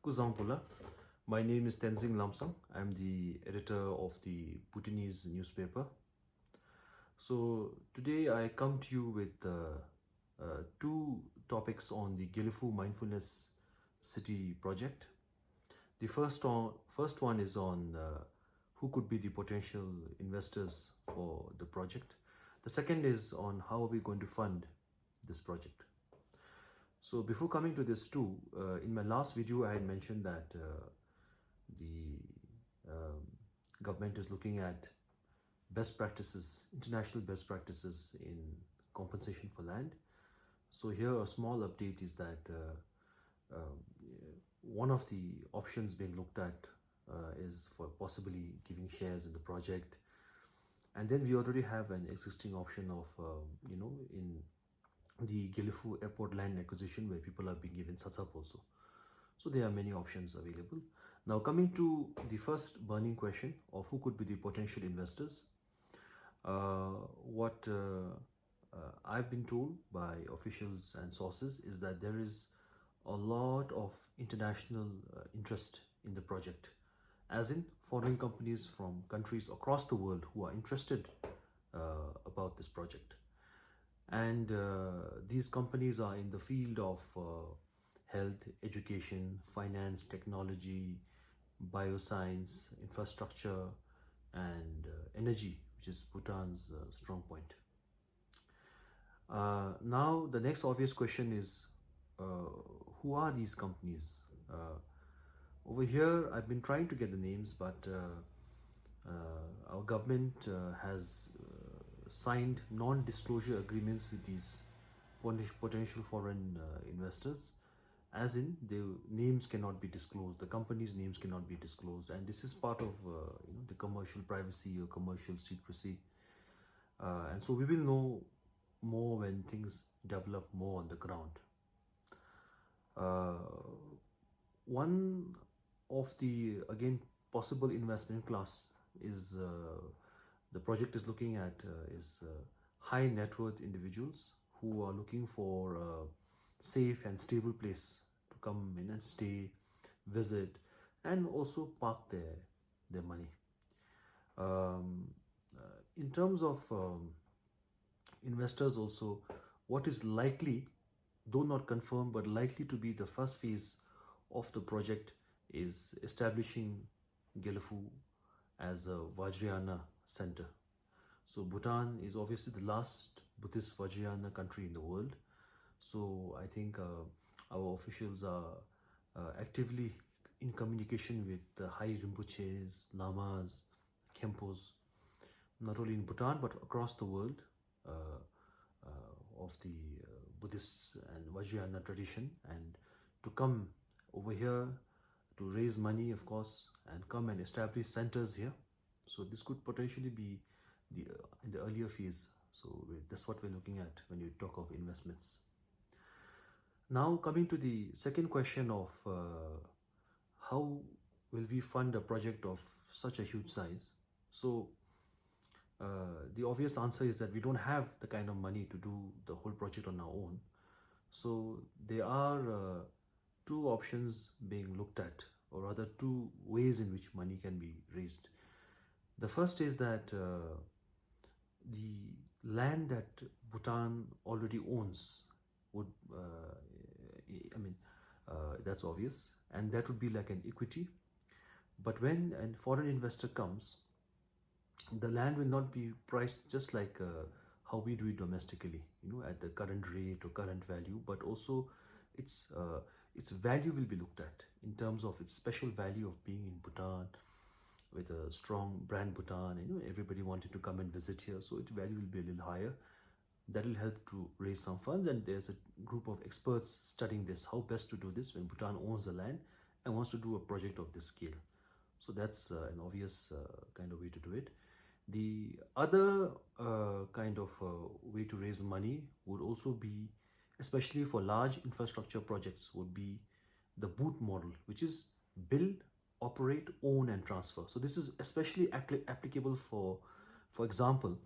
Kuzampula. My name is Tenzing Lamsang. I'm the editor of the Bhutanese newspaper. So today I come to you with two topics on the Gelephu Mindfulness City project. The first one is on who could be the potential investors for the project. The second is on how are we going to fund this project. So before coming to this too, in my last video I had mentioned that the government is looking at best practices, international best practices in compensation for land. So here a small update is that one of the options being looked at is for possibly giving shares in the project. And then we already have an existing option of, in the Gelephu airport land acquisition where people are being given satsap also. So there are many options available. Now coming to the first burning question of who could be the potential investors. What I've been told by officials and sources is that there is a lot of international interest in the project, as in foreign companies from countries across the world who are interested about this project. And these companies are in the field of health, education, finance, technology, bioscience, infrastructure, and energy, which is Bhutan's strong point. Now, the next obvious question is, who are these companies? Over here, I've been trying to get the names, but our government has signed non-disclosure agreements with these potential foreign investors, as in the names cannot be disclosed, the companies' names cannot be disclosed, and this is part of the commercial privacy or commercial secrecy. And so we will know more when things develop more on the ground. One of the, again, possible investment class is the project is looking at is high net worth individuals who are looking for a safe and stable place to come in and stay, visit, and also park their money. In terms of investors also, what is likely, though not confirmed, but likely to be the first phase of the project is establishing Gelephu as a Vajrayana center. So Bhutan is obviously the last Buddhist Vajrayana country in the world. So I think our officials are actively in communication with the high Rinpoches, Lamas, Khenpos, not only in Bhutan but across the world of the Buddhist and Vajrayana tradition, and to come over here to raise money, of course, and come and establish centers here. So this could potentially be in the earlier phase. So that's what we're looking at when you talk of investments. Now coming to the second question of how will we fund a project of such a huge size? So the obvious answer is that we don't have the kind of money to do the whole project on our own. So there are two options being looked at, or rather two ways in which money can be raised. The first is that the land that Bhutan already owns would, that's obvious, and that would be like an equity. But when a foreign investor comes, the land will not be priced just like how we do it domestically, at the current rate or current value, but also its value will be looked at in terms of its special value of being in Bhutan with a strong brand Bhutan, everybody wanted to come and visit here, so its value will be a little higher. That will help to raise some funds, and there's a group of experts studying this, how best to do this when Bhutan owns the land and wants to do a project of this scale. So that's an obvious kind of way to do it. The other kind of way to raise money would also be, especially for large infrastructure projects, would be the BOOT model, which is build, operate, own, and transfer. So this is especially applicable for example,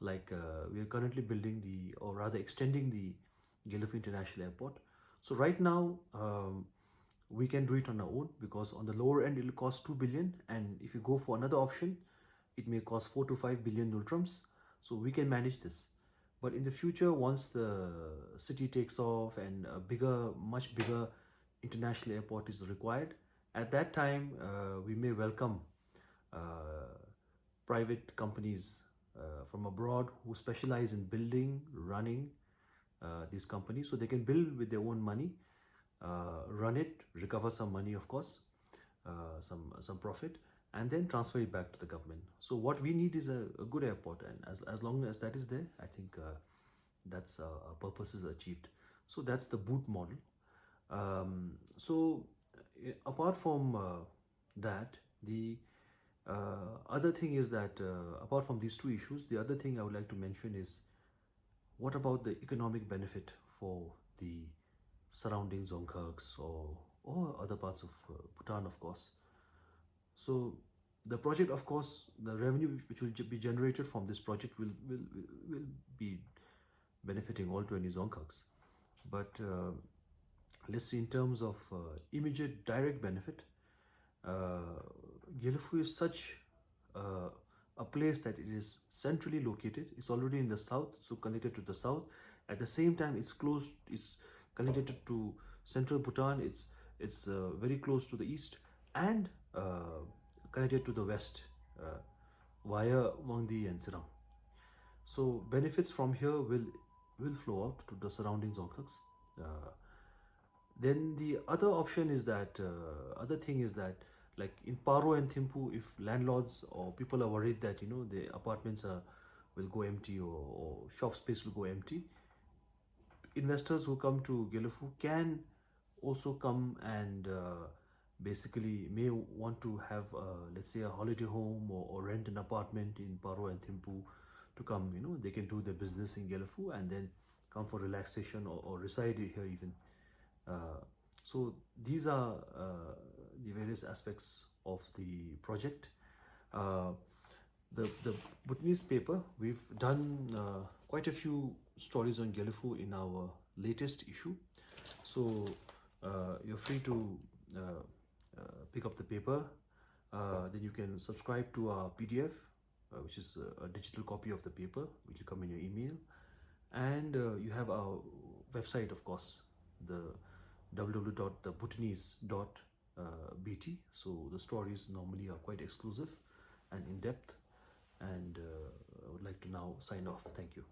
like we are currently building or rather extending the Gelephu International Airport. So right now, we can do it on our own, because on the lower end it will cost 2 billion, and if you go for another option it may cost 4 to 5 billion nultrams. So we can manage this. But in the future, once the city takes off and a bigger, much bigger international airport is required, at that time we may welcome private companies from abroad who specialize in building, running these companies, so they can build with their own money, run it, recover some money, of course, some profit, and then transfer it back to the government. So what we need is a good airport, and as long as that is there, I think that's our purpose is achieved. So that's the boot model. So apart from that, the other thing is that apart from these two issues, the other thing I would like to mention is, what about the economic benefit for the surrounding Dzongkhas or other parts of Bhutan, of course. So the project, of course, the revenue which will be generated from this project will be benefiting all 20 Dzongkhas. But let's see, in terms of immediate direct benefit, Gelephu is such a place that it is centrally located. It's already in the south, so connected to the south. At the same time, it's close. It's connected to central Bhutan. It's very close to the east, and connected to the west via Wangdi and Sirang. So benefits from here will flow out to the surrounding Dzongkhas. Then the other option is that other thing is that, like in Paro and Thimphu, if landlords or people are worried that the apartments will go empty, or shop space will go empty, investors who come to Gelephu can also come and basically may want to have let's say a holiday home, or rent an apartment in Paro and Thimphu to come. They can do their business in Gelephu and then come for relaxation, or reside here even. So these are the various aspects of the project. The Bhutanese paper, we've done quite a few stories on Gelephu in our latest issue. So you're free to pick up the paper. Then you can subscribe to our PDF, which is a digital copy of the paper, which will come in your email. And you have our website, of course, the www.thebhutanese.bt. So the stories normally are quite exclusive and in depth. And I would like to now sign off. Thank you.